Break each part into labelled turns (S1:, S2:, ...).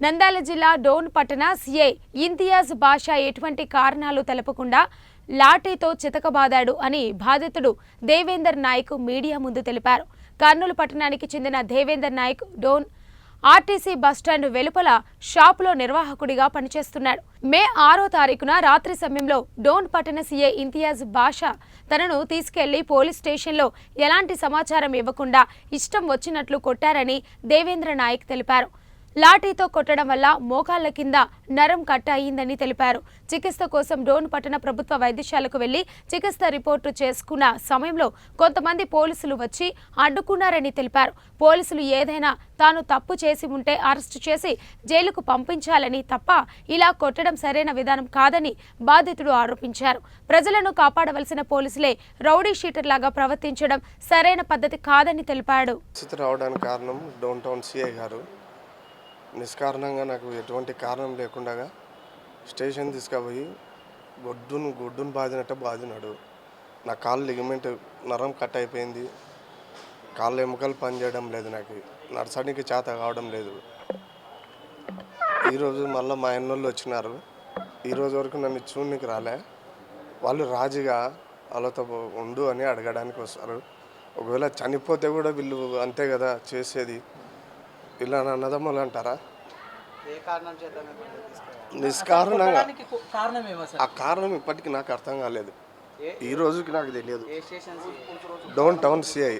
S1: నంద్యాల జిల్లా డోన్ పట్టణ సీఐ ఇంతియాజ్ బాషా ఎటువంటి కారణాలు తెలపకుండా లాఠీతో చితకబాదాడు అని బాధితుడు దేవేందర్ నాయక్ మీడియా ముందు తెలిపారు. కర్నూలు పట్టణానికి చెందిన దేవేందర్ నాయక్ డోన్ ఆర్టీసీ బస్టాండ్ వెలుపల షాపులో నిర్వాహకుడిగా పనిచేస్తున్నాడు. మే 6వ తారీఖున రాత్రి సమయంలో డోన్ పట్టణ సీఐ ఇంతియాజ్ బాషా తనను తీసుకెళ్లి పోలీస్ స్టేషన్లో ఎలాంటి సమాచారం ఇవ్వకుండా ఇష్టం వచ్చినట్లు కొట్టారని దేవేంద్ర నాయక్ తెలిపారు. లాఠీతో కొట్టడం వల్ల మోకాళ్ల కింద నరం కట్ అయిందని తెలిపారు. చికిత్స కోసం డోన్ పట్టణ ప్రభుత్వ వైద్యశాలకు వెళ్లి చికిత్స రిపోర్టు చేసుకున్న సమయంలో కొంతమంది పోలీసులు వచ్చి అడ్డుకున్నారని తెలిపారు. పోలీసులు ఏదైనా తాను తప్పు చేసి ఉంటే అరెస్టు చేసి జైలుకు పంపించాలని తప్ప ఇలా కొట్టడం సరైన విధానం కాదని బాధితుడు ఆరోపించారు. ప్రజలను కాపాడవలసిన పోలీసులే రౌడీ షీటర్ లాగా ప్రవర్తించడం సరైన పద్ధతి కాదని తెలిపాడు.
S2: నిష్కారణంగా నాకు ఎటువంటి కారణం లేకుండా స్టేషన్ తీసుకుపోయి గొడ్డును బాదినాడు. నా కాళ్ళు లిగమెంట్ నరం కట్ అయిపోయింది. కాళ్ళ ఎముకలు పనిచేయడం లేదు. నాకు నడచడానికి చేత కావడం లేదు. ఈరోజు మళ్ళీ మా అన్నోళ్ళు వచ్చినారు. ఈరోజు వరకు నన్ను చూడడానికి రాలే. వాళ్ళు రాజుగా వాళ్ళతో ఉండు అని అడగడానికి వస్తారు. ఒకవేళ చనిపోతే కూడా వీళ్ళు అంతే కదా చేసేది. ఇలా అన్నదమ్ములు అంటారా? నిష్కారణంగా ఆ కారణం ఇప్పటికీ నాకు అర్థం కాలేదు. ఈ రోజుకి నాకు తెలియదు. డౌన్ టౌన్ సిఐ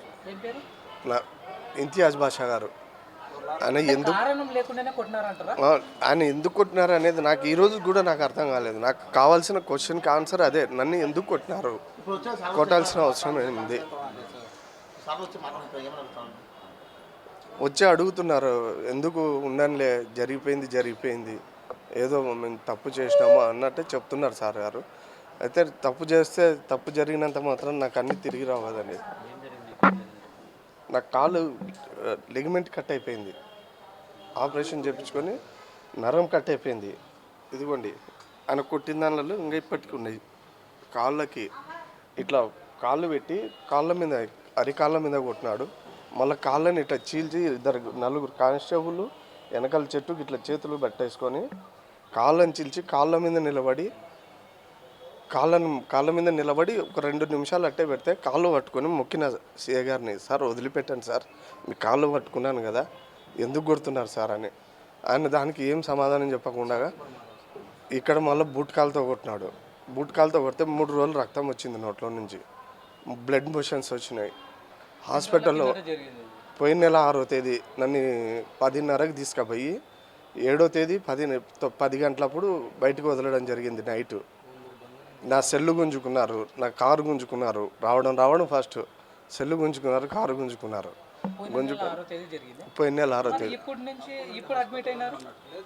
S2: ఇంతియాజ్ బాషా గారు ఆయన ఎందుకు కొట్టినారు అనేది నాకు ఈ రోజు కూడా నాకు అర్థం కాలేదు. నాకు కావాల్సిన క్వశ్చన్కి ఆన్సర్ అదే. నన్ను ఎందుకు కొట్టినారు, కొట్టాల్సిన అవసరం ఏంది? వచ్చి అడుగుతున్నారు, ఎందుకు ఉండనులే, జరిగిపోయింది ఏదో మేము తప్పు చేసినాము అన్నట్టే చెప్తున్నారు సార్ గారు. అయితే తప్పు జరిగినంత మాత్రం నాకు అన్నీ తిరిగి రావదండి. నా కాలు లిగమెంట్ కట్ అయిపోయింది. ఆపరేషన్ చేయించుకొని నరం కట్ అయిపోయింది. ఇదిగోండి ఆయన కొట్టిన దానిలో ఇంకా ఇప్పటికీ ఉన్నాయి. కాళ్ళకి ఇట్లా కాళ్ళు పెట్టి అరికాళ్ళ మీద కొట్టినాడు. మళ్ళీ కాళ్ళని ఇట్లా చీల్చి నలుగురు కానిస్టేబుల్ వెనకాల చెట్టుకి ఇట్లా చేతులు పట్టేసుకొని కాళ్ళని చీల్చి కాళ్ళ మీద నిలబడి ఒక 2 నిమిషాలు అట్టే పెడితే కాళ్ళు పట్టుకొని మొక్కిన సీఏ గారిని, సార్ వదిలిపెట్టండి సార్, మీ కాళ్ళు పట్టుకున్నాను కదా, ఎందుకు కొడుతున్నారు సార్ అని. ఆయన దానికి ఏం సమాధానం చెప్పకుండా ఇక్కడ మళ్ళీ బూట్ కాలుతో కొట్టినాడు. బూట్ కాలుతో కొడితే 3 రోజులు రక్తం వచ్చింది నోట్లో నుంచి, బ్లడ్ మోషన్స్ వచ్చినాయి. హాస్పిటల్లో పోయిన నెల 6వ తేదీ నన్ను 10:30కి తీసుకుపోయి 7వ తేదీ 10 గంటలప్పుడు బయటకు వదలడం జరిగింది. నైట్ నా సెల్లు గుంజుకున్నారు, నా కారు గుంజుకున్నారు. రావడం ఫస్ట్ సెల్లు గుంజుకున్నారు, కారు గుంజుకున్నారు. పోయిన నెల 6వ తేదీ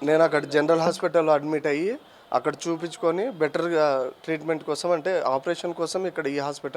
S2: నేను అక్కడ జనరల్ హాస్పిటల్లో అడ్మిట్ అయ్యి అక్కడ చూపించుకొని బెటర్గా ట్రీట్మెంట్ కోసం, అంటే ఆపరేషన్ కోసం ఇక్కడ ఈ హాస్పిటల్